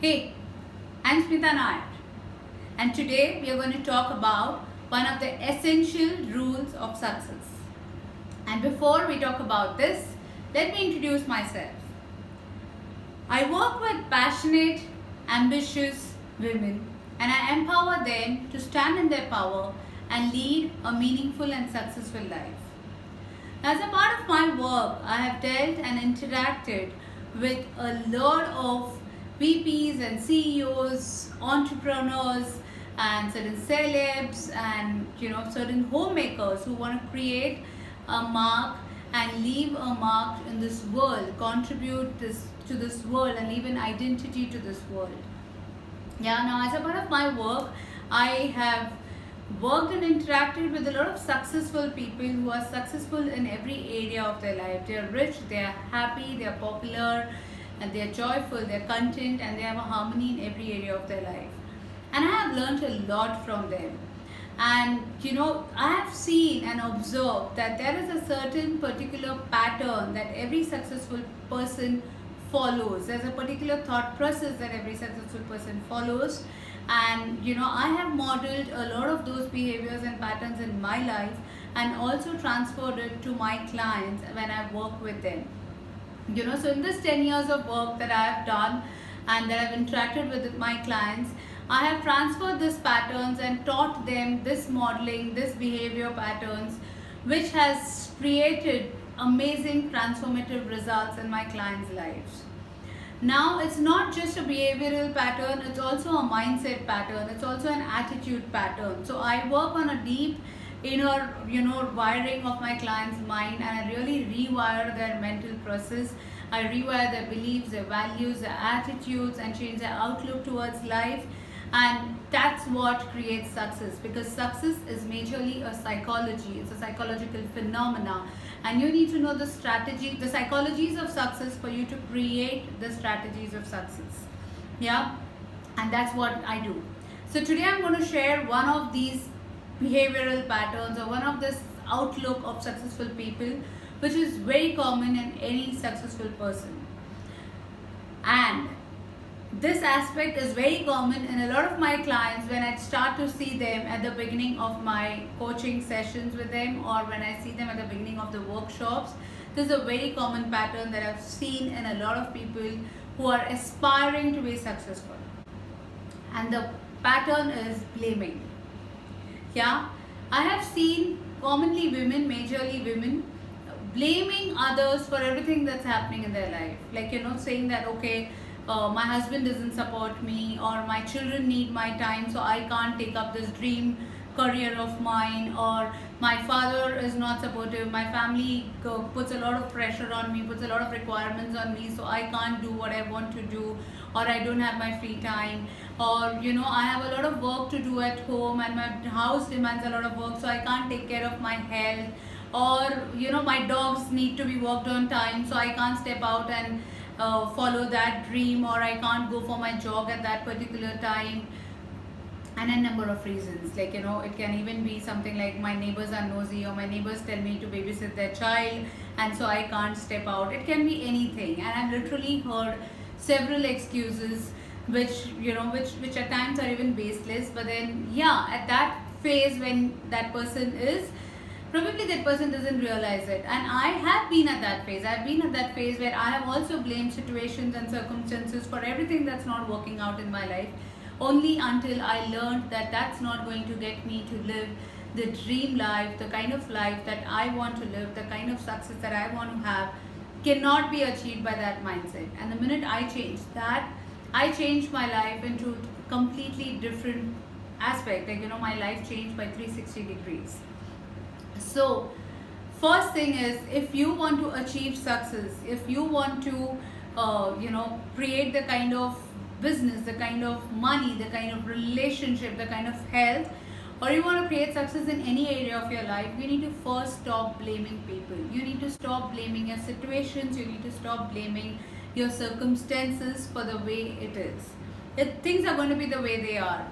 Hey, I'm Smitaa Nair, and today we are going to talk about one of the essential rules of success. And before we talk about this, let me introduce myself. I work with passionate, ambitious women, and I empower them to stand in their power and lead a meaningful and successful life. As a part of my work, I have dealt and interacted with a lot of VPs and CEOs, entrepreneurs, and certain celebs, and certain homemakers who want to create a mark and leave a mark in this world, contribute to this world, and leave an identity to this world. Now as a part of my work, I have worked and interacted with a lot of successful people who are successful in every area of their life. They are rich, they are happy, they are popular, and they are joyful, they are content, and they have a harmony in every area of their life. And I have learned a lot from them. And I have seen and observed that there is a certain particular pattern that every successful person follows. There's a particular thought process that every successful person follows. And I have modeled a lot of those behaviors and patterns in my life, and also transferred it to my clients when I work with them. So in this 10 years of work that I have done and that I've interacted with my clients, I have transferred these patterns and taught them this modeling, this behavior patterns, which has created amazing transformative results in my clients' lives. Now, it's not just a behavioral pattern, it's also a mindset pattern, it's also an attitude pattern. So I work on a deep inner wiring of my client's mind, and I really rewire their mental process. I rewire their beliefs, their values, their attitudes, and change their outlook towards life. And that's what creates success, because success is majorly a psychology. It's a psychological phenomena, and you need to know the strategy, the psychologies of success for you to create the strategies of success. And that's what I do. So today I'm going to share one of these behavioral patterns, or one of this outlook of successful people, which is very common in any successful person. And this aspect is very common in a lot of my clients when I start to see them at the beginning of my coaching sessions with them, or when I see them at the beginning of the workshops. This is a very common pattern that I've seen in a lot of people who are aspiring to be successful. And the pattern is blaming. I have seen commonly women, majorly women, blaming others for everything that's happening in their life. Like, saying that, okay, my husband doesn't support me, or my children need my time, so I can't take up this dream career of mine, or my father is not supportive, my family puts a lot of pressure on me, puts a lot of requirements on me, so I can't do what I want to do, or I don't have my free time, or I have a lot of work to do at home, and my house demands a lot of work, so I can't take care of my health, or my dogs need to be walked on time, so I can't step out and follow that dream, or I can't go for my jog at that particular time. And a number of reasons, like it can even be something like my neighbors are nosy, or my neighbors tell me to babysit their child, and so I can't step out. It can be anything, and I've literally heard several excuses which at times are even baseless. But then at that phase when that person is, probably that person doesn't realize it. And I have been at that phase. I've been at that phase where I have also blamed situations and circumstances for everything that's not working out in my life, only until I learned that that's not going to get me to live the dream life, the kind of life that I want to live, the kind of success that I want to have, cannot be achieved by that mindset. And the minute I changed that, I changed my life into completely different aspect. Like my life changed by 360 degrees. So first thing is, if you want to achieve success, if you want to create the kind of business, the kind of money, the kind of relationship, the kind of health, or you want to create success in any area of your life, you need to first stop blaming people. You need to stop blaming your situations. You need to stop blaming your circumstances for the way it is. Things are going to be the way they are.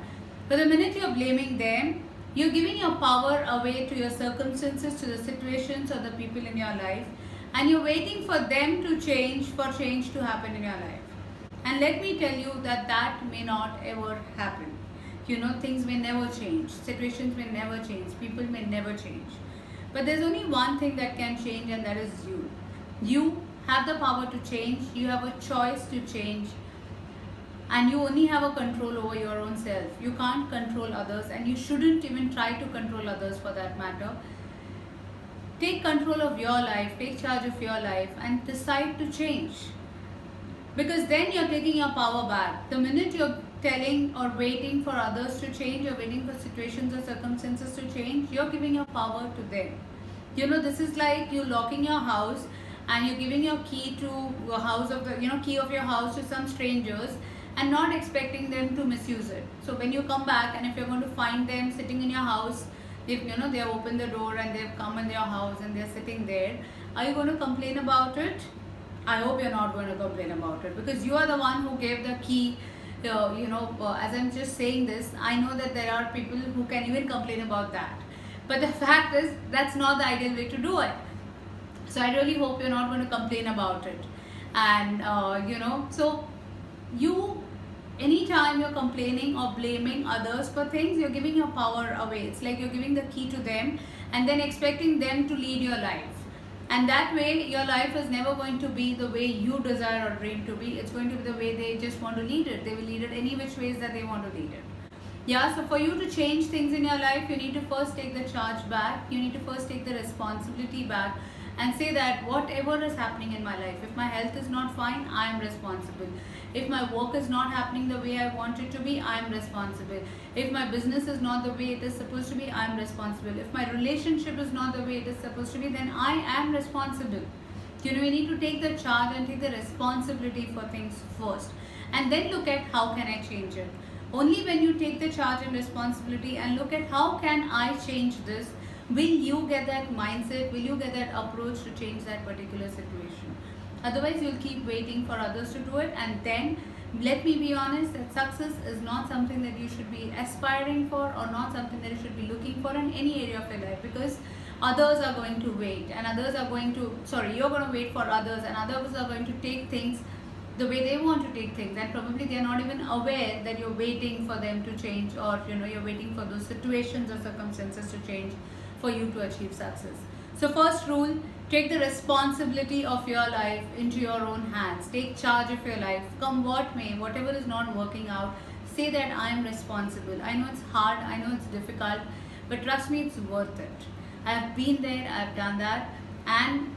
But the minute you're blaming them, you're giving your power away to your circumstances, to the situations or the people in your life, and you're waiting for them to change, for change to happen in your life. And let me tell you that that may not ever happen. Things may never change, situations may never change, people may never change. But there's only one thing that can change, and that is you. You have the power to change, you have a choice to change, and you only have a control over your own self. You can't control others, and you shouldn't even try to control others for that matter. Take control of your life, take charge of your life, and decide to change. Because then you're taking your power back. The minute you're telling or waiting for others to change, or waiting for situations or circumstances to change, you're giving your power to them. This is like you locking your house and you're giving your key to your house of the key of your house to some strangers and not expecting them to misuse it. So when you come back, and if you're going to find them sitting in your house, if they have opened the door and they've come in your house and they're sitting there, are you going to complain about it? I hope you're not going to complain about it, because you are the one who gave the key. As I'm just saying this, I know that there are people who can even complain about that. But the fact is, that's not the ideal way to do it. So I really hope you're not going to complain about it. And, so anytime you're complaining or blaming others for things, you're giving your power away. It's like you're giving the key to them and then expecting them to lead your life. And that way, your life is never going to be the way you desire or dream to be. It's going to be the way they just want to lead it. They will lead it any which ways that they want to lead it. Yeah, so for you to change things in your life, you need to first take the charge back. You need to first take the responsibility back and say that whatever is happening in my life, if my health is not fine, I am responsible. If my work is not happening the way I want it to be, I am responsible. If my business is not the way it is supposed to be, I am responsible. If my relationship is not the way it is supposed to be, then I am responsible. We need to take the charge and take the responsibility for things first. And then look at how can I change it. Only when you take the charge and responsibility and look at how can I change this, will you get that mindset, will you get that approach to change that particular situation. Otherwise, you'll keep waiting for others to do it, and then let me be honest that success is not something that you should be aspiring for, or not something that you should be looking for in any area of your life, because others are going to wait, and others are going to, you're going to wait for others, and others are going to take things the way they want to take things, and probably they're not even aware that you're waiting for them to change, or you're waiting for those situations or circumstances to change for you to achieve success. So first rule, take the responsibility of your life into your own hands. Take charge of your life. Come what may, whatever is not working out, say that I am responsible. I know it's hard, I know it's difficult, but trust me, it's worth it. I have been there, I have done that, and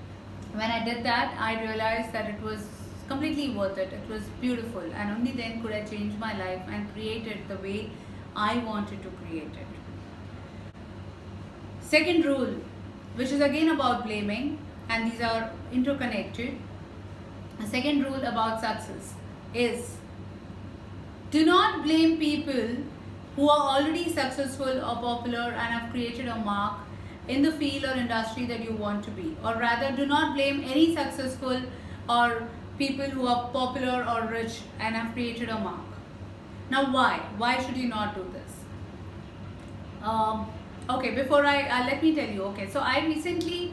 when I did that, I realized that it was completely worth it. It was beautiful, and only then could I change my life and create it the way I wanted to create it. Second rule, which is again about blaming, and these are interconnected. The second rule about success is, do not blame people who are already successful or popular and have created a mark in the field or industry that you want to be. Or rather, do not blame any successful or people who are popular or rich and have created a mark. Now why? Why should you not do this? Okay, before let me tell you. Okay, so I recently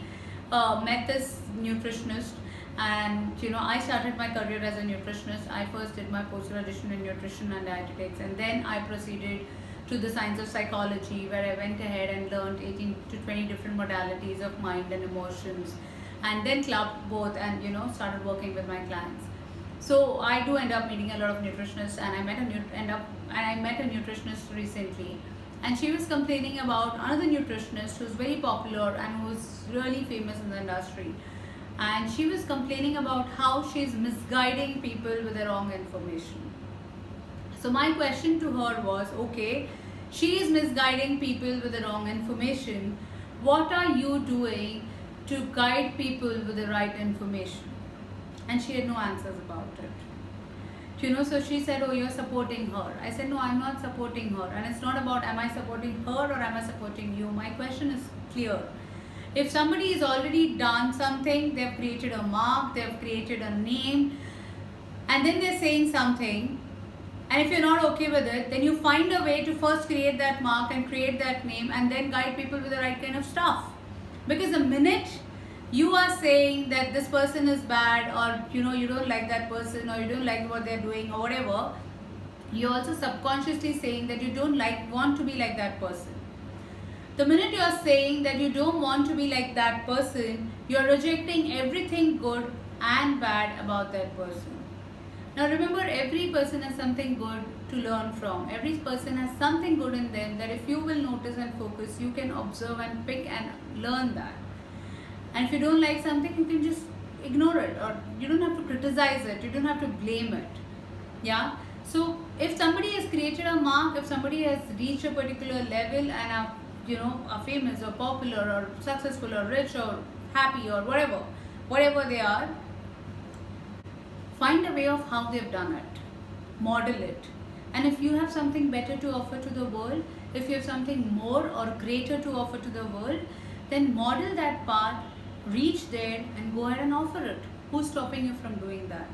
met this nutritionist, and I started my career as a nutritionist. I first did my post-graduation in nutrition and dietetics, and then I proceeded to the science of psychology, where I went ahead and learned 18 to 20 different modalities of mind and emotions, and then clubbed both and started working with my clients. So I do end up meeting a lot of nutritionists, and I met a nutritionist recently, and she was complaining about another nutritionist who's very popular and who's really famous in the industry. And she was complaining about how she's misguiding people with the wrong information. So my question to her was, okay, she is misguiding people with the wrong information. What are you doing to guide people with the right information? And she had no answers about it. So she said, oh, you're supporting her. I said, no, I'm not supporting her. And it's not about am I supporting her or am I supporting you. My question is clear. If somebody has already done something, they've created a mark, they've created a name, and then they're saying something, and if you're not okay with it, then you find a way to first create that mark and create that name, and then guide people with the right kind of stuff. Because the minute you are saying that this person is bad, or you don't like that person, or you don't like what they're doing or whatever, you're also subconsciously saying that you don't want to be like that person. The minute you are saying that you don't want to be like that person, you're rejecting everything good and bad about that person. Now remember, every person has something good to learn from. Every person has something good in them that if you will notice and focus, you can observe and pick and learn that. And if you don't like something, you can just ignore it, or you don't have to criticize it, you don't have to blame it. Yeah. So if somebody has created a mark, if somebody has reached a particular level and are famous or popular or successful or rich or happy or whatever they are, find a way of how they've done it, model it. And if you have something better to offer to the world, if you have something more or greater to offer to the world, then model that path, reach there and go ahead and offer it. Who's stopping you from doing that?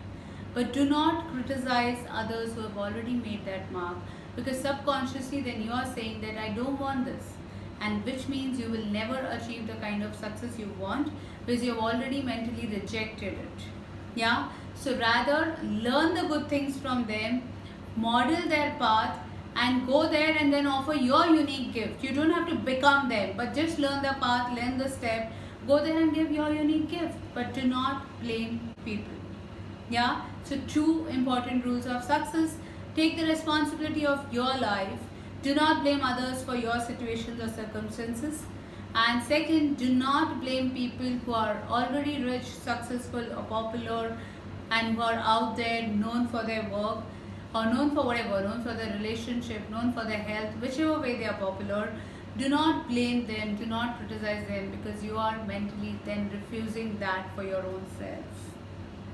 But do not criticize others who have already made that mark, because subconsciously then you are saying that I don't want this, and which means you will never achieve the kind of success you want, because you have already mentally rejected it. Yeah. So rather learn the good things from them, model their path, and go there and then offer your unique gift. You don't have to become them, but just learn the path, learn the step, go there and give your unique gift, but do not blame people. Yeah. So 2 important rules of success: take the responsibility of your life, do not blame others for your situations or circumstances, and second, do not blame people who are already rich, successful or popular, and who are out there known for their work, or known for whatever, known for their relationship, known for their health, whichever way they are popular. Do not blame them, do not criticize them, because you are mentally then refusing that for your own self.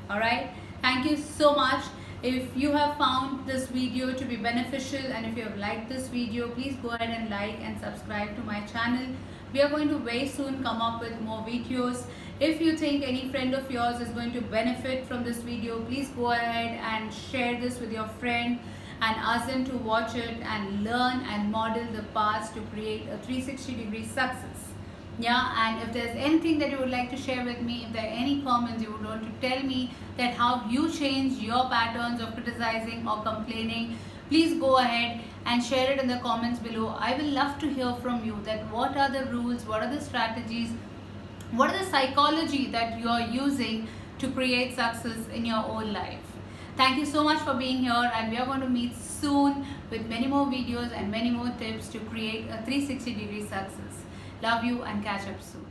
Alright, thank you so much. If you have found this video to be beneficial, and if you have liked this video, please go ahead and like and subscribe to my channel. We are going to very soon come up with more videos. If you think any friend of yours is going to benefit from this video, please go ahead and share this with your friend and ask them to watch it and learn and model the paths to create a 360-degree success. Yeah, and if there's anything that you would like to share with me, if there are any comments you would want to tell me that how you change your patterns of criticizing or complaining, please go ahead and share it in the comments below. I will love to hear from you that what are the rules, what are the strategies, what are the psychology that you are using to create success in your own life. Thank you so much for being here, and we are going to meet soon with many more videos and many more tips to create a 360-degree success. Love you and catch up soon.